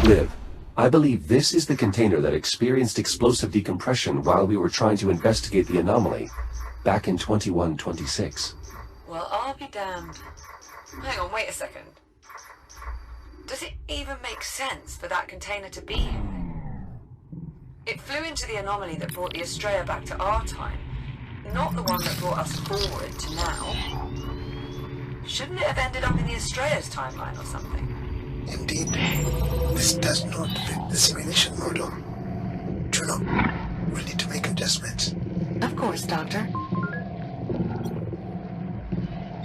Liv, I believe this is the container that experienced explosive decompression while we were trying to investigate the anomaly back in 2126. Well, I'll be damned. Hang on, wait a second. Does it even make sense for that container to be here? It flew into the anomaly that brought the Estrella back to our time, not the one that brought us forward to now. Shouldn't it have ended up in the Estrella's timeline or something? Indeed. This does not fit the simulation model. Juno, we'll need to make adjustments. Of course, Doctor.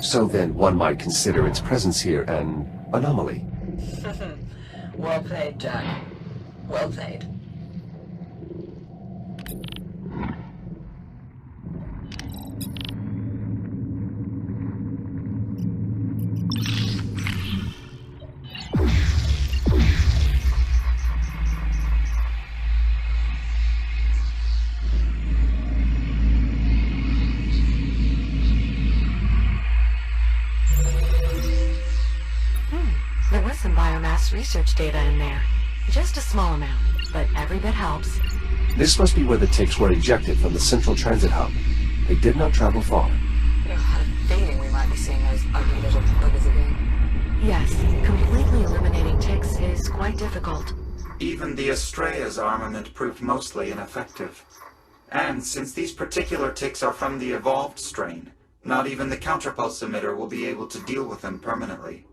So then one might consider its presence here an anomaly. Well played, Jack. Well played. There was some biomass research data in there. Just a small amount, but every bit helps. This must be where the ticks were ejected from the central transit hub. They did not travel far. I had a feeling we might be seeing those ugly little buggers again. Yes, completely eliminating ticks is quite difficult. Even the Estrella's armament proved mostly ineffective. And since these particular ticks are from the evolved strain, not even the counterpulse emitter will be able to deal with them permanently.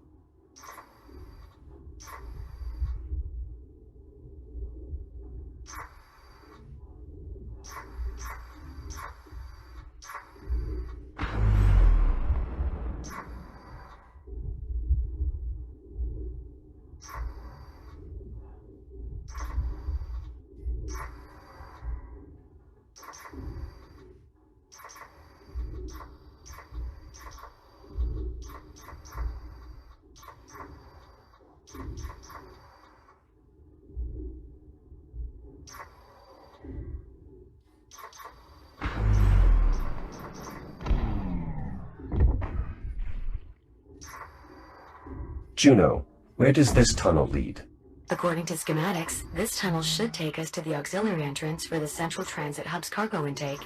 Juno, where does this tunnel lead? According to schematics, this tunnel should take us to the auxiliary entrance for the central transit hub's cargo intake.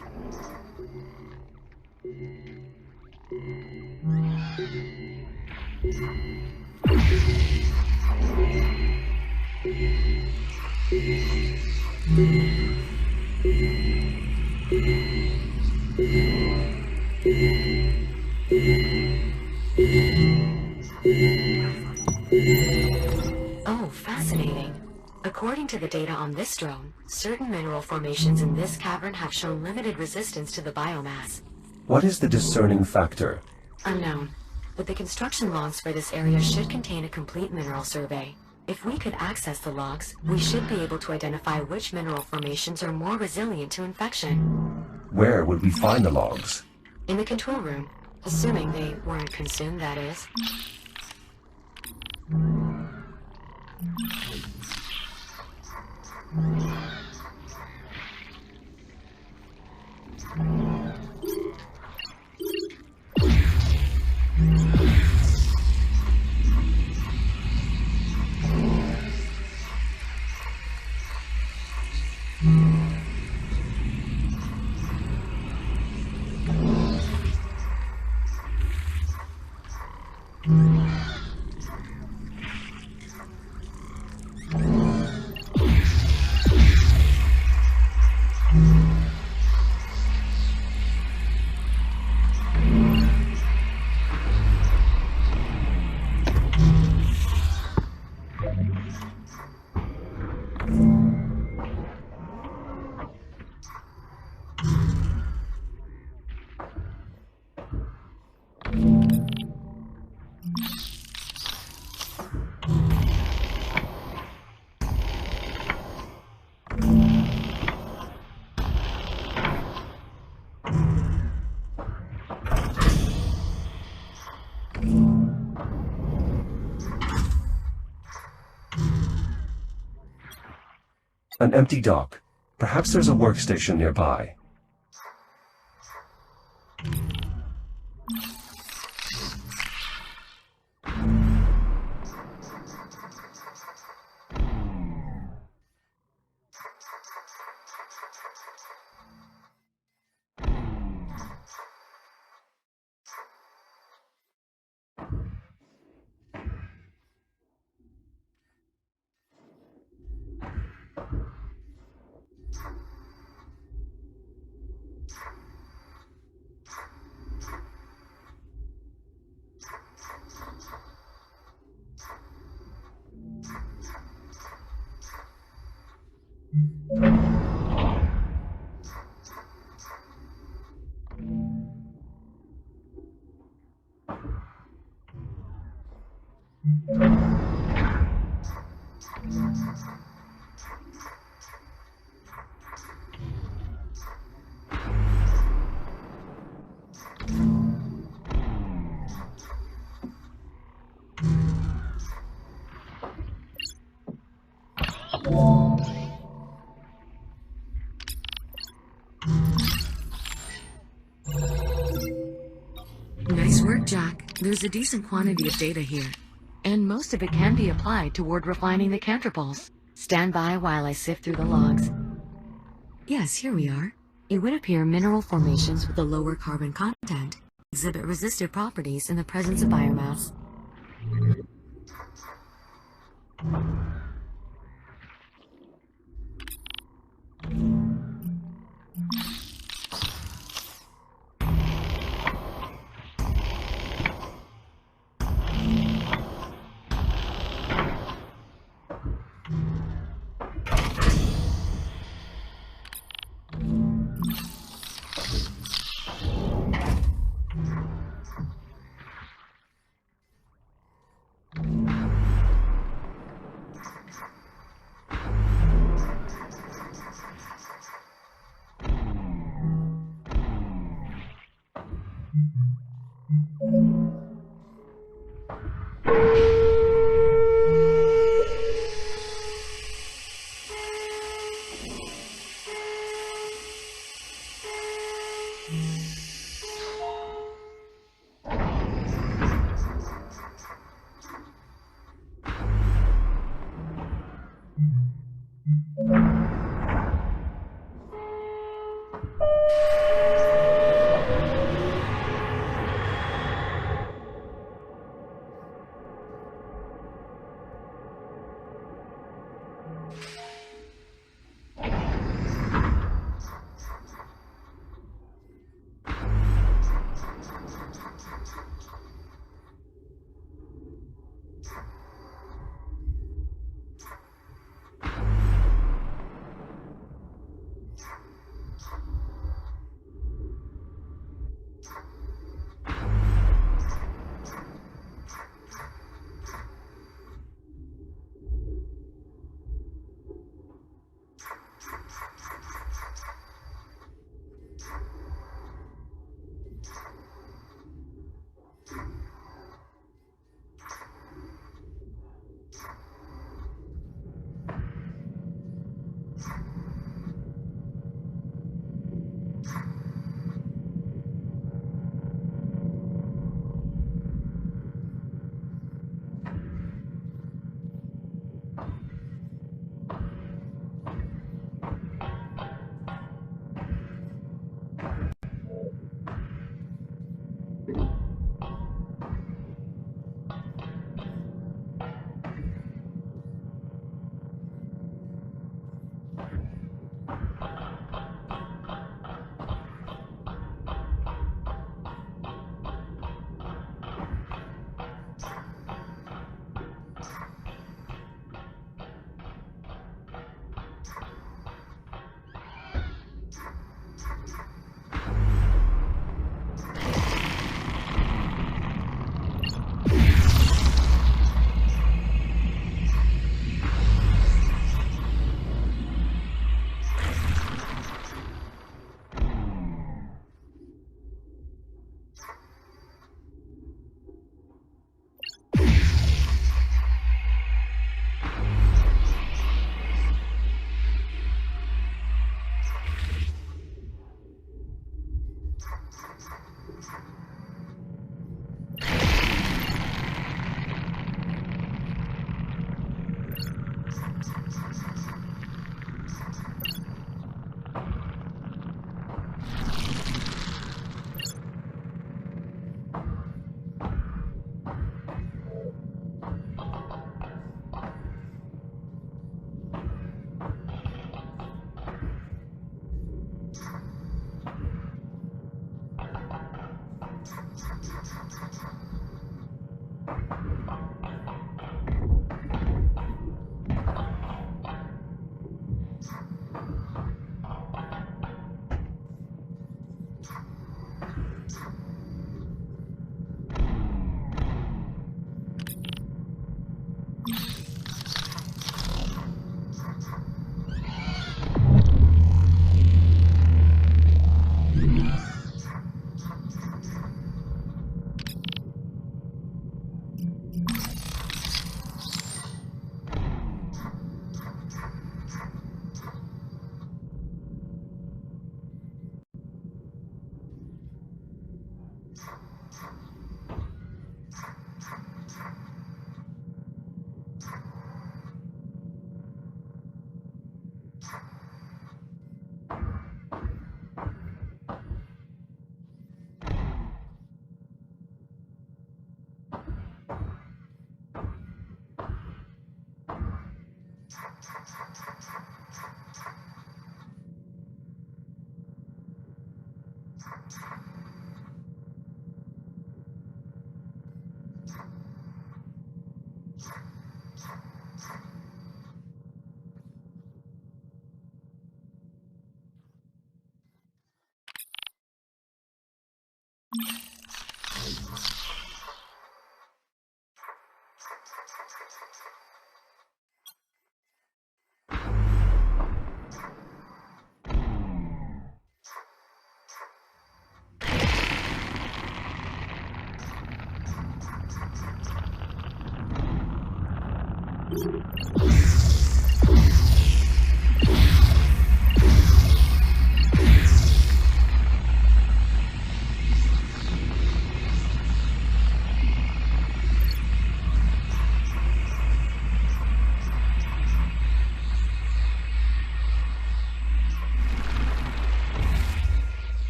Oh, fascinating. According to the data on this drone, certain mineral formations in this cavern have shown limited resistance to the biomass. What is the discerning factor? Unknown, but the construction logs for this area should contain a complete mineral survey. If we could access the logs, we should be able to identify which mineral formations are more resilient to infection. Where would we find the logs? In the control room, assuming they weren't consumed, that is. An empty dock. Perhaps there's a workstation nearby. Nice work, Jack. There's a decent quantity of data here, and most of it can be applied toward refining the counterpulse. Stand by while I sift through the logs. Yes, here we are. It would appear mineral formations with a lower carbon content exhibit resistive properties in the presence of biomass.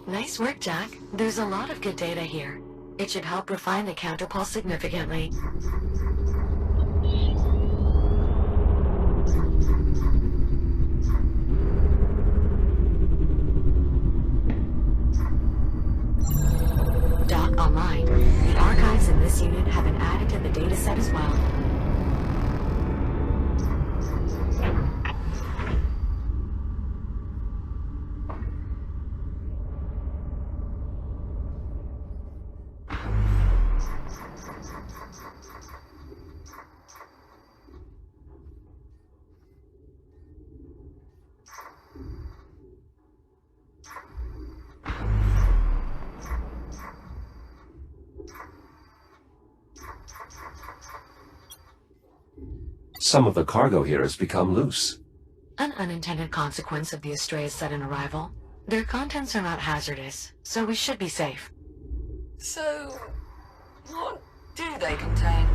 Nice work, Jack. There's a lot of good data here. It should help refine the counterpulse significantly. Doc online. The archives in this unit have been added to the dataset as well. Some of the cargo here has become loose. An unintended consequence of the Astrea's sudden arrival. Their contents are not hazardous, so we should be safe. So, what do they contain?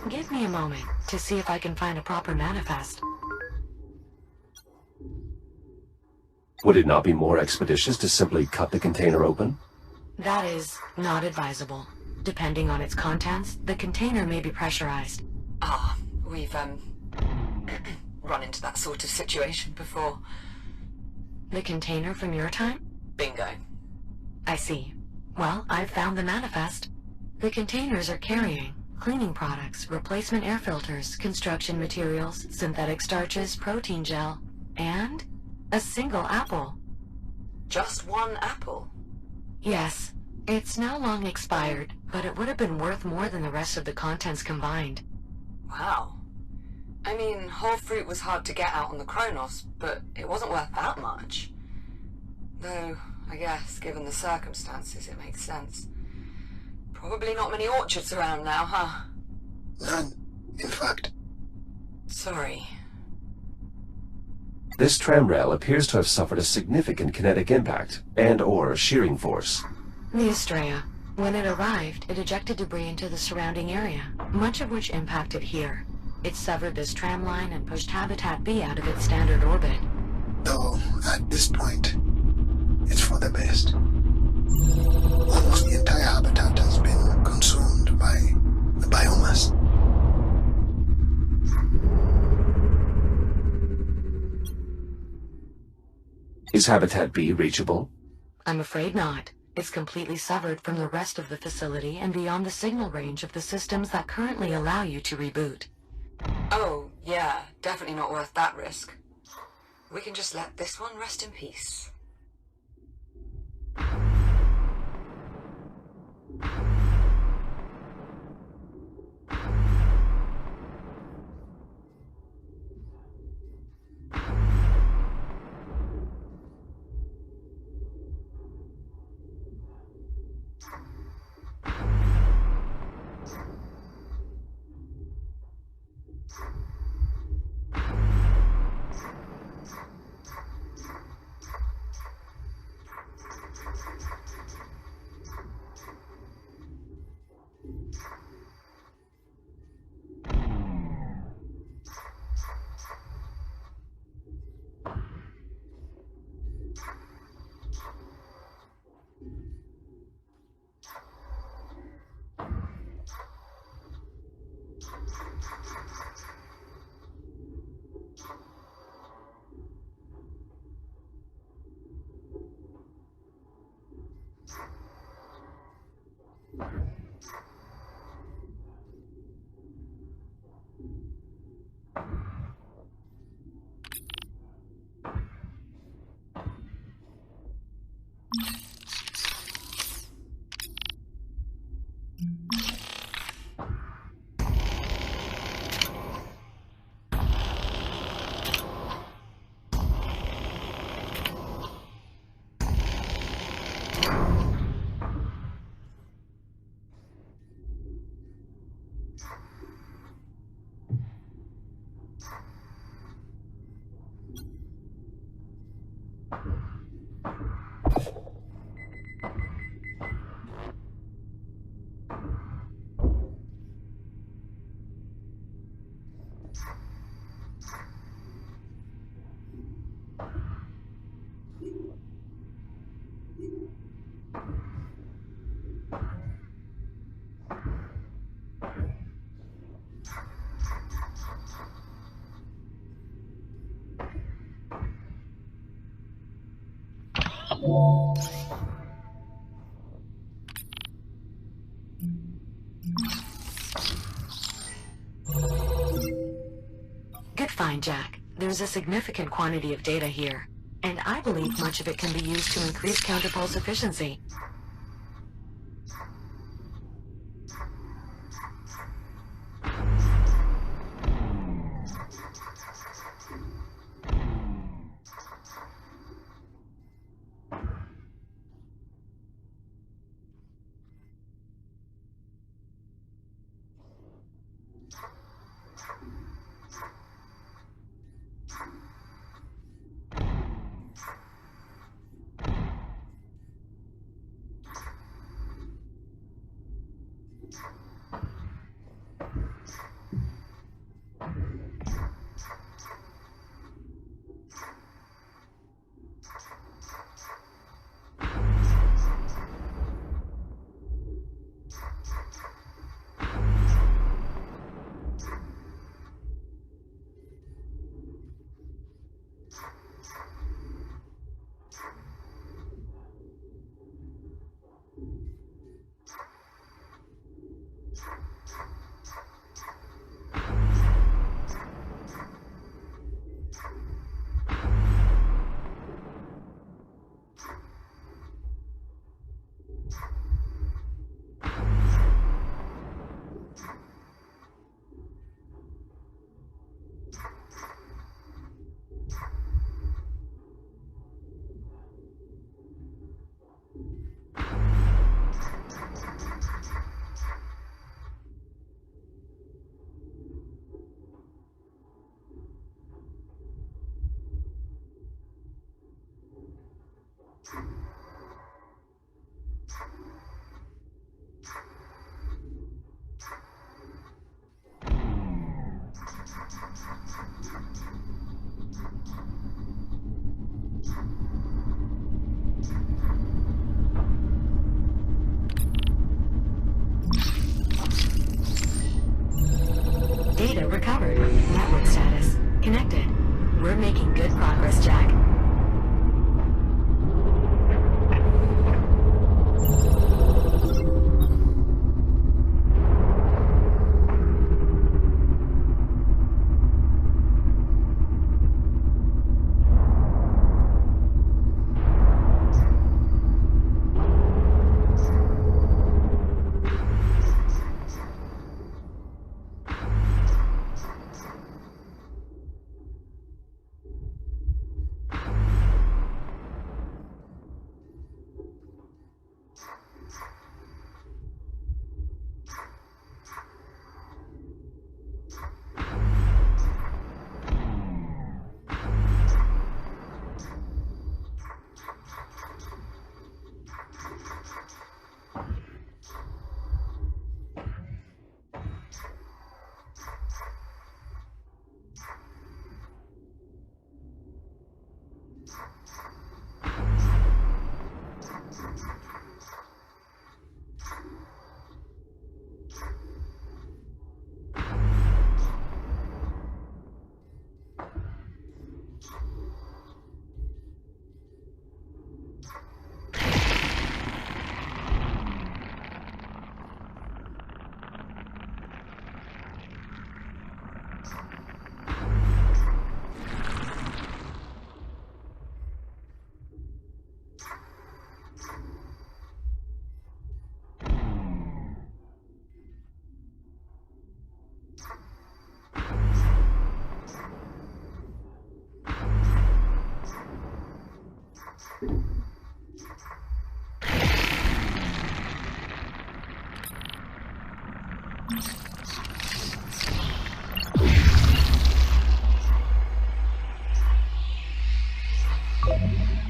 Give me a moment to see if I can find a proper manifest. Would it not be more expeditious to simply cut the container open? That is not advisable. Depending on its contents, the container may be pressurized. Ah, we've, run into that sort of situation before. The container from your time? Bingo. I see. Well, I've found the manifest. The containers are carrying cleaning products, replacement air filters, construction materials, synthetic starches, protein gel, and a single apple. Just one apple? Yes. It's now long expired, but it would have been worth more than the rest of the contents combined. Wow. I mean, whole fruit was hard to get out on the Kronos, but it wasn't worth that much. Though, I guess, given the circumstances, it makes sense. Probably not many orchards around now, huh? None, in fact. Sorry. This tram rail appears to have suffered a significant kinetic impact and/or shearing force. The Astrea. When it arrived, it ejected debris into the surrounding area, much of which impacted here. It severed this tram line and pushed Habitat B out of its standard orbit. Though, at this point, it's for the best. Almost the entire habitat has been consumed by the biomass. Is Habitat B reachable? I'm afraid not. It's completely severed from the rest of the facility and beyond the signal range of the systems that currently allow you to reboot. Oh, yeah, definitely not worth that risk. We can just let this one rest in peace. Good find, Jack. There's a significant quantity of data here, and I believe much of it can be used to increase counterpulse efficiency. Data recovered. Network status connected. We're making good progress, Jack.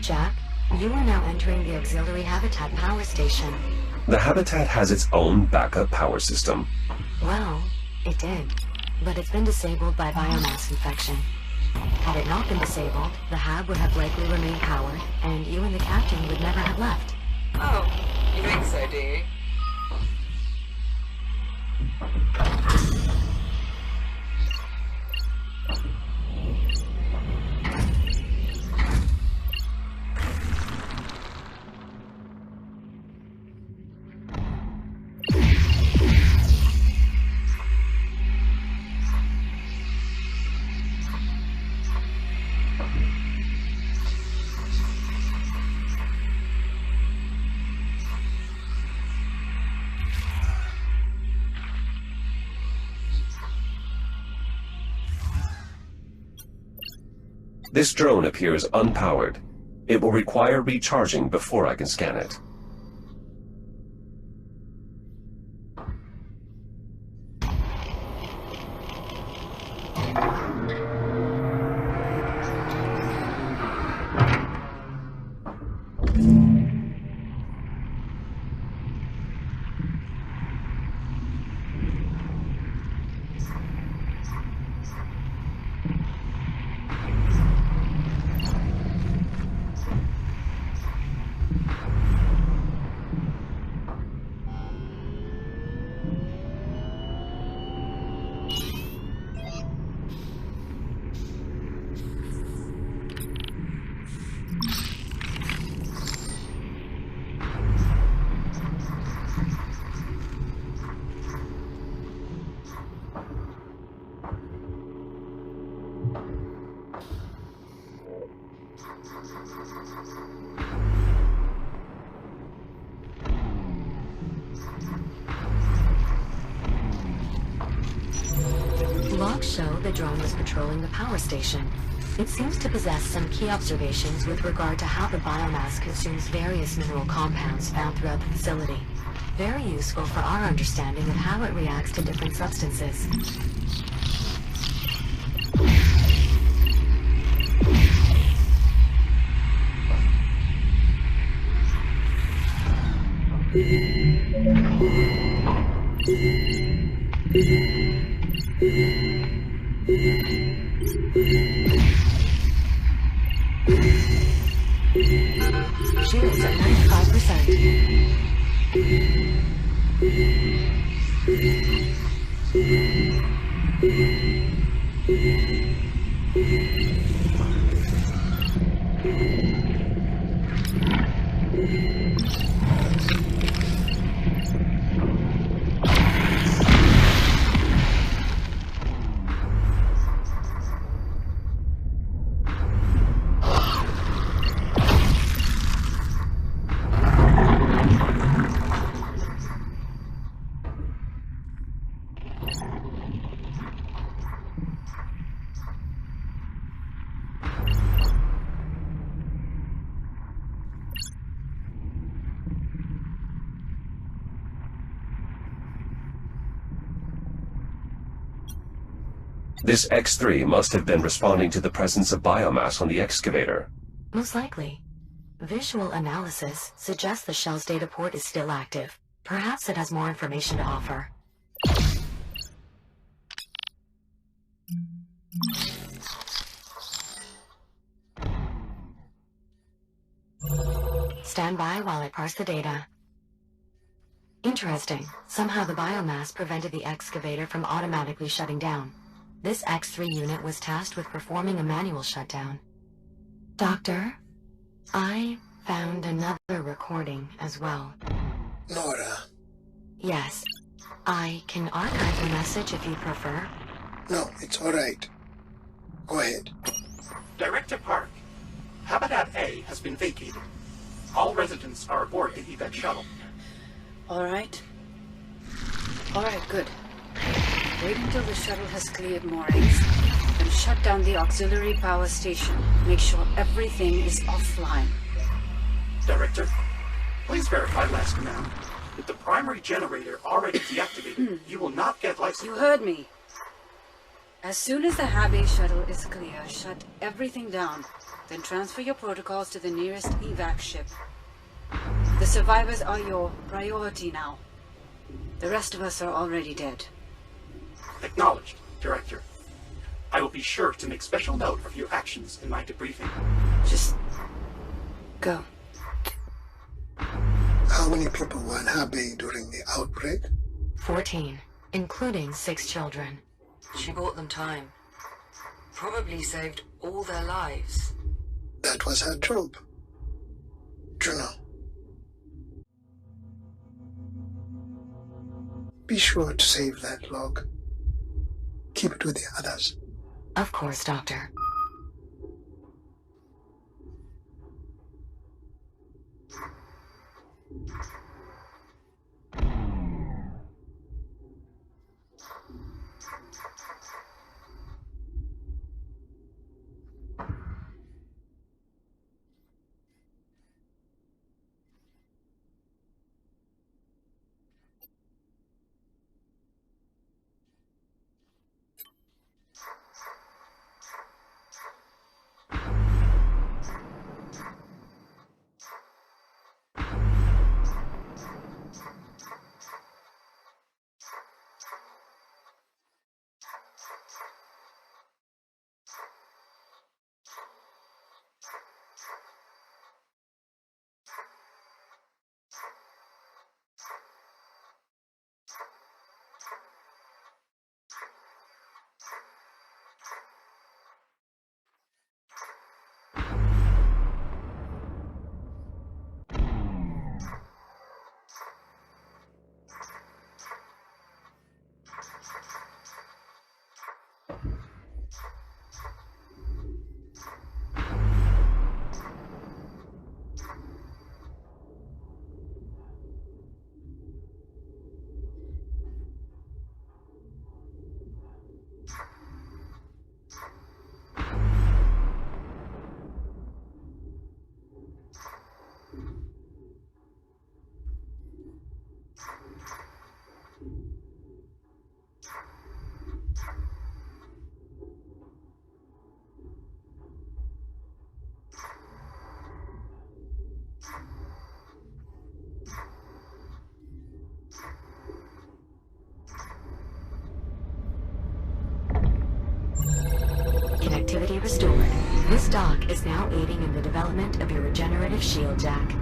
Jack, you are now entering the auxiliary habitat power station. The habitat has its own backup power system. Well, it did, but it's been disabled by biomass infection. Had it not been disabled, the hab would have likely remained powered, and you and the captain would never have left. Oh, you think so, do you? This drone appears unpowered. It will require recharging before I can scan it. Logs show the drone was patrolling the power station. It seems to possess some key observations with regard to how the biomass consumes various mineral compounds found throughout the facility. Very useful for our understanding of how it reacts to different substances. Shields at 95%. This X3 must have been responding to the presence of biomass on the excavator. Most likely. Visual analysis suggests the shell's data port is still active. Perhaps it has more information to offer. Stand by while I parse the data. Interesting. Somehow the biomass prevented the excavator from automatically shutting down. This X3 unit was tasked with performing a manual shutdown. Doctor, I found another recording as well. Nora. Yes. I can archive the message if you prefer. No, it's all right. Go ahead. Director Park, Habitat A has been vacated. All residents are aboard the evac shuttle. All right, good. Wait until the shuttle has cleared moorings, then shut down the auxiliary power station. Make sure everything is offline. Director, please verify last command. With the primary generator already deactivated, you will not get life You support. heard me. As soon as the Hab shuttle is clear, shut everything down. Then transfer your protocols to the nearest evac ship. The survivors are your priority now. The rest of us are already dead. Acknowledged, Director. I will be sure to make special note of your actions in my debriefing. Just go. How many people were in Habe during the outbreak? 14, including 6 children. She bought them time. Probably saved all their lives. That was her job. Juno. Be sure to save that log. Keep it with the others. Of course, Doctor. restored. This dock is now aiding in the development of your regenerative shield, Jack.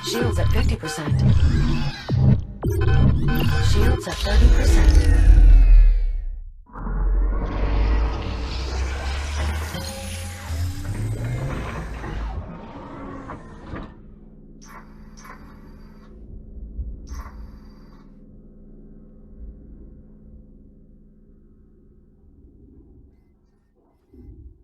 Shields at 50%. Shields at 30%.